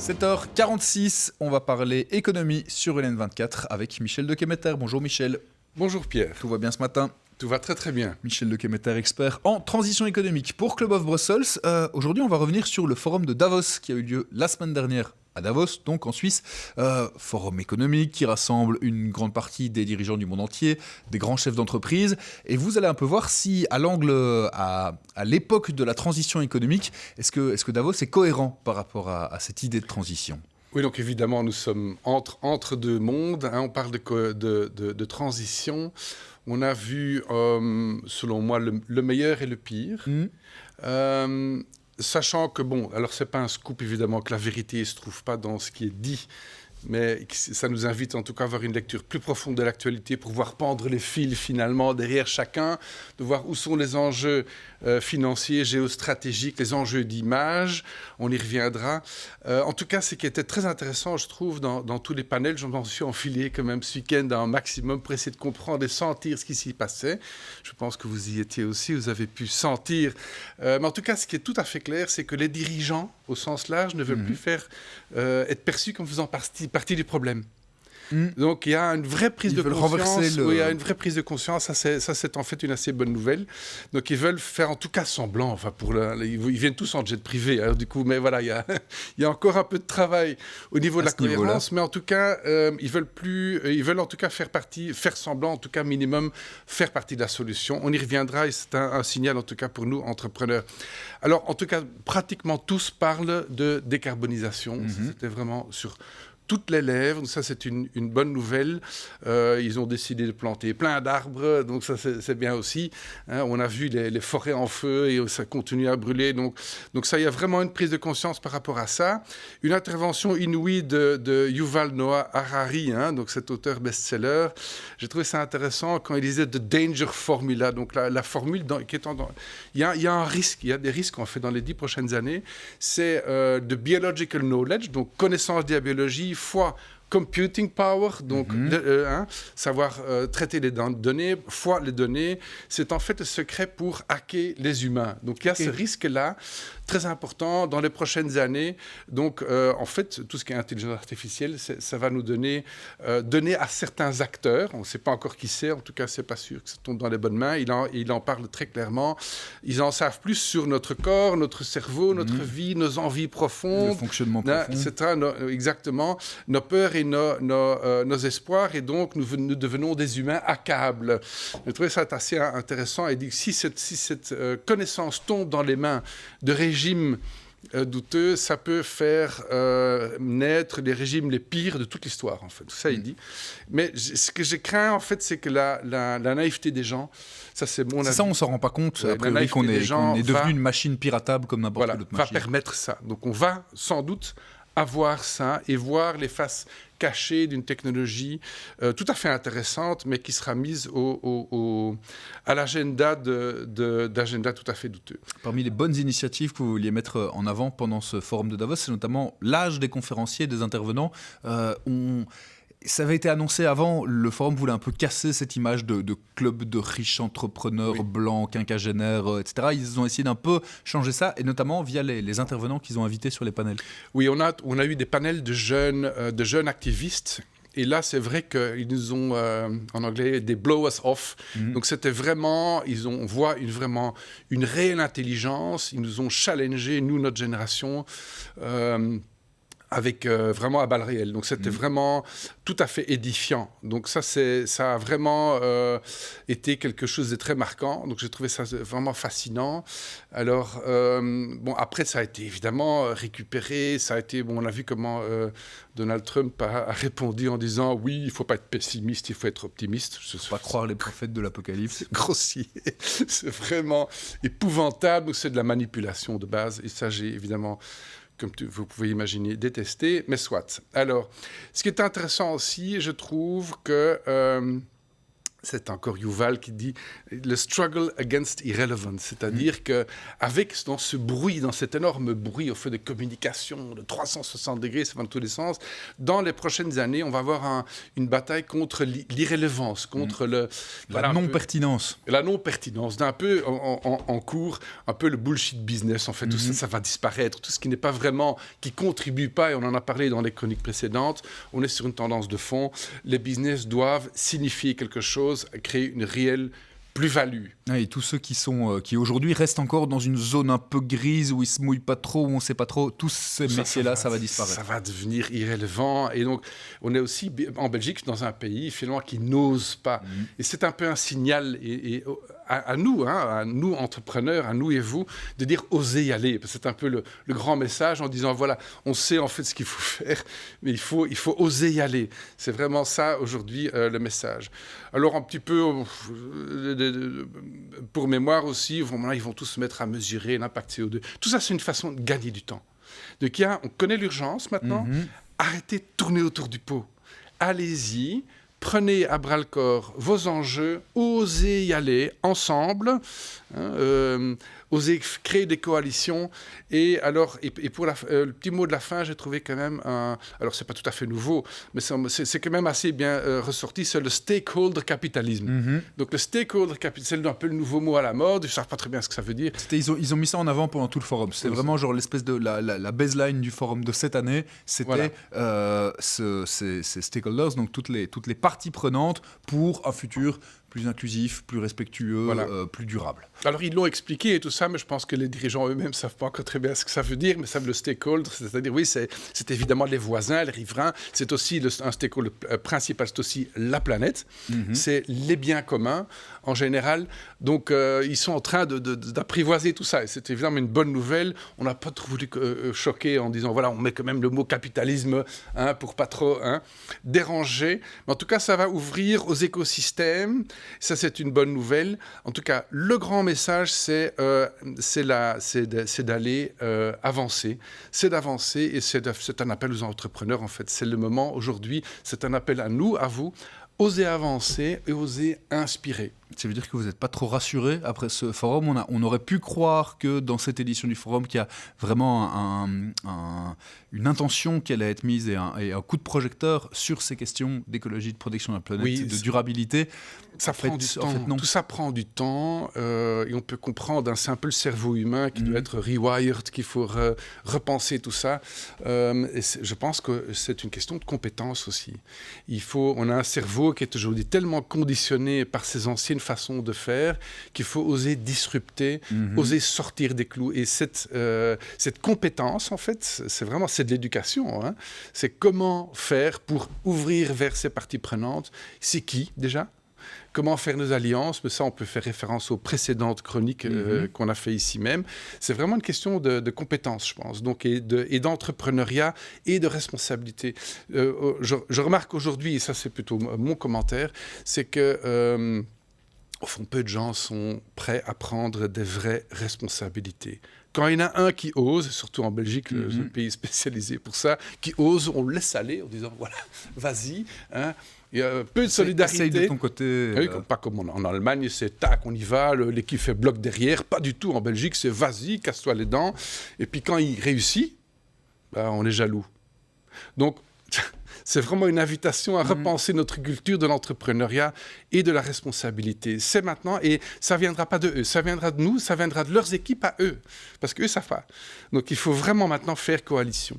7h46, on va parler économie sur LN24 avec Michel Dekemeter. Bonjour Michel. Bonjour Pierre. Tout va bien ce matin? Tout va très très bien. Michel Dekemeter, expert en transition économique pour Club of Brussels. Aujourd'hui, on va revenir sur le forum de Davos qui a eu lieu la semaine dernière à Davos, donc en Suisse. Forum économique qui rassemble une grande partie des dirigeants du monde entier, des grands chefs d'entreprise. Et vous allez un peu voir si, à l'angle, à l'époque de la transition économique, est-ce que Davos est cohérent par rapport à cette idée de transition ? Oui, donc évidemment, nous sommes entre deux mondes. On parle de transition. On a vu, selon moi, le meilleur et le pire. Sachant que, alors c'est pas un scoop évidemment que la vérité ne se trouve pas dans ce qui est dit, mais ça nous invite en tout cas à avoir une lecture plus profonde de l'actualité pour voir pendre les fils finalement derrière chacun, de voir où sont les enjeux financiers, géostratégiques, les enjeux d'image, on y reviendra. En tout cas, ce qui était très intéressant, je trouve, dans tous les panels, je m'en suis enfilé quand même ce week-end un maximum pour essayer de comprendre et sentir ce qui s'y passait. Je pense que vous y étiez aussi, vous avez pu sentir. Mais en tout cas, ce qui est tout à fait clair, c'est que les dirigeants, au sens large, ne veulent plus être perçus comme faisant partie du problème. Donc il y a une vraie prise de conscience. Oui, il y a une vraie prise de conscience. Ça, c'est en fait une assez bonne nouvelle. Donc ils veulent faire en tout cas semblant. Enfin, ils viennent tous en jet privé. Alors, du coup, mais voilà, il y a encore un peu de travail au niveau de la cohérence. Mais en tout cas, ils veulent en tout cas faire semblant, en tout cas minimum, faire partie de la solution. On y reviendra et c'est un signal en tout cas pour nous entrepreneurs. Alors en tout cas, pratiquement tous parlent de décarbonisation. C'était vraiment sur toutes les lèvres, ça c'est une bonne nouvelle. Ils ont décidé de planter plein d'arbres, donc ça c'est bien aussi. On a vu les forêts en feu et ça continue à brûler. Donc ça, il y a vraiment une prise de conscience par rapport à ça. Une intervention inouïe de Yuval Noah Harari, donc cet auteur best-seller. J'ai trouvé ça intéressant quand il disait « The Danger Formula », donc la formule qui est il y a un risque, il y a des risques en fait dans les 10 prochaines années. C'est de biological knowledge, donc connaissance de la biologie, fois computing power, donc savoir traiter les données, fois les données, c'est en fait le secret pour hacker les humains. Donc il y a ce risque-là, très important dans les prochaines années. Donc en fait, tout ce qui est intelligence artificielle, ça va nous donner à certains acteurs, on ne sait pas encore qui c'est, en tout cas c'est pas sûr que ça tombe dans les bonnes mains, il en parle très clairement, ils en savent plus sur notre corps, notre cerveau, notre vie, nos envies profondes, le fonctionnement profond, etc. Exactement, nos peurs et nos espoirs, et donc nous devenons des humains accables. Je trouvais ça assez intéressant, et dit si cette connaissance tombe dans les mains de régimes douteux, ça peut faire naître les régimes les pires de toute l'histoire, en fait. Tout ça, il dit. Mais ce que j'ai craint, en fait, c'est que la naïveté des gens, ça, c'est mon avis. C'est ça, on ne s'en rend pas compte, a priori, qu'on est devenu une machine piratable comme n'importe quelle autre machine. Va permettre ça. Donc, on va sans doute avoir ça et voir les faces cachée d'une technologie tout à fait intéressante, mais qui sera mise à l'agenda d'agenda tout à fait douteux. Parmi les bonnes initiatives que vous vouliez mettre en avant pendant ce forum de Davos, c'est notamment l'âge des conférenciers, des intervenants. Ça avait été annoncé avant, le forum voulait un peu casser cette image de club de riches entrepreneurs blancs, quinquagénaires, etc. Ils ont essayé d'un peu changer ça, et notamment via les intervenants qu'ils ont invités sur les panels. Oui, on a eu des panels de jeunes activistes. Et là, c'est vrai qu'ils nous ont, en anglais, des blow us off. Donc, c'était vraiment, on voit vraiment une réelle intelligence. Ils nous ont challengé, nous, notre génération, avec vraiment à balles réelles. Donc c'était vraiment tout à fait édifiant. Donc ça a vraiment été quelque chose de très marquant. Donc j'ai trouvé ça vraiment fascinant. Alors après ça a été évidemment récupéré. Ça a été on a vu comment Donald Trump a répondu en disant oui, il faut pas être pessimiste, il faut être optimiste. Il faut pas croire les prophètes de l'Apocalypse. C'est grossier. C'est vraiment épouvantable. C'est de la manipulation de base. Et ça j'ai évidemment, comme vous pouvez imaginer, détesté, mais soit. Alors, ce qui est intéressant aussi, je trouve que c'est encore Yuval qui dit le struggle against irrelevance, c'est-à-dire que avec dans ce bruit, dans cet énorme bruit au feu de communication de 360 degrés, ça va dans tous les sens, dans les prochaines années, on va avoir une bataille contre l'irrélevance, contre la non-pertinence. La non-pertinence, d'un peu en cours, un peu le bullshit business, en fait, tout ça, ça va disparaître, tout ce qui n'est pas vraiment, qui contribue pas, et on en a parlé dans les chroniques précédentes, on est sur une tendance de fond, les business doivent signifier quelque chose, créer une réelle plus-value. Et tous ceux qui aujourd'hui restent encore dans une zone un peu grise où ils se mouillent pas trop, où on sait pas trop, tous ces métiers-là, ça va disparaître. Ça va devenir irrélevant. Et donc, on est aussi en Belgique dans un pays finalement qui n'ose pas. Et c'est un peu un signal à nous, à nous entrepreneurs, à nous et vous, de dire osez y aller. Parce que c'est un peu le grand message en disant voilà, on sait en fait ce qu'il faut faire, mais il faut oser y aller. C'est vraiment ça aujourd'hui le message. Alors un petit peu pour mémoire aussi, ils vont tous se mettre à mesurer l'impact CO2. Tout ça, c'est une façon de gagner du temps. Donc on connaît l'urgence maintenant. Arrêtez de tourner autour du pot. Allez-y. Prenez à bras-le-corps vos enjeux, osez y aller ensemble, osez créer des coalitions. Et pour le petit mot de la fin, j'ai trouvé quand même alors c'est pas tout à fait nouveau, mais c'est quand même assez bien ressorti, c'est le stakeholder capitalisme. Donc le stakeholder capitalisme, c'est un peu le nouveau mot à la mode, je ne sais pas très bien ce que ça veut dire. Ils ont mis ça en avant pendant tout le forum. C'était vraiment genre l'espèce de la baseline du forum de cette année, c'était ces stakeholders, donc toutes les parties prenantes pour un futur plus inclusif, plus respectueux, plus durable. Alors, ils l'ont expliqué et tout ça, mais je pense que les dirigeants eux-mêmes ne savent pas encore très bien ce que ça veut dire, mais ça, le stakeholder, c'est-à-dire, oui, c'est évidemment les voisins, les riverains, c'est aussi un stakeholder principal, c'est aussi la planète, c'est les biens communs, en général. Donc, ils sont en train d'apprivoiser tout ça, et c'est évidemment une bonne nouvelle. On n'a pas trop voulu choquer en disant, voilà, on met quand même le mot capitalisme, pour pas trop déranger, mais en tout cas, ça va ouvrir aux écosystèmes. Ça, c'est une bonne nouvelle. En tout cas, le grand message, c'est d'aller avancer. C'est d'avancer et c'est un appel aux entrepreneurs, en fait. C'est le moment, aujourd'hui, c'est un appel à nous, à vous. Osez avancer et osez inspirer. Ça veut dire que vous n'êtes pas trop rassuré après ce forum. On aurait pu croire que dans cette édition du forum, qu'il y a vraiment une intention qui allait être mise et un coup de projecteur sur ces questions d'écologie, de protection de la planète, de durabilité. Ça prend du temps. En fait, non. Tout ça prend du temps et on peut comprendre, c'est un peu le cerveau humain qui doit être rewired, qu'il faut repenser tout ça. Et je pense que c'est une question de compétence aussi. On a un cerveau qui est aujourd'hui tellement conditionné par ses anciennes façons de faire qu'il faut oser disrupter, oser sortir des clous. Et cette compétence, en fait, c'est de l'éducation. Hein. C'est comment faire pour ouvrir vers ces parties prenantes. C'est qui, déjà ? Comment faire nos alliances, mais ça, on peut faire référence aux précédentes chroniques qu'on a fait ici même. C'est vraiment une question de compétences, je pense, donc, et d'entrepreneuriat et de responsabilité. Je remarque aujourd'hui, et ça c'est plutôt mon commentaire, c'est que, au fond, peu de gens sont prêts à prendre des vraies responsabilités. Quand il y en a un qui ose, surtout en Belgique, le pays spécialisé pour ça, qui ose, on le laisse aller en disant, voilà, vas-y, hein. Il y a peu de solidarité. Essaye de ton côté. Oui, pas comme en Allemagne, c'est tac, on y va, l'équipe fait bloc derrière. Pas du tout. En Belgique, c'est vas-y, casse-toi les dents. Et puis quand il réussit, on est jaloux. Donc, c'est vraiment une invitation à repenser notre culture de l'entrepreneuriat et de la responsabilité. C'est maintenant, et ça ne viendra pas de eux, ça viendra de nous, ça viendra de leurs équipes à eux, parce qu'eux savent pas. Donc il faut vraiment maintenant faire coalition.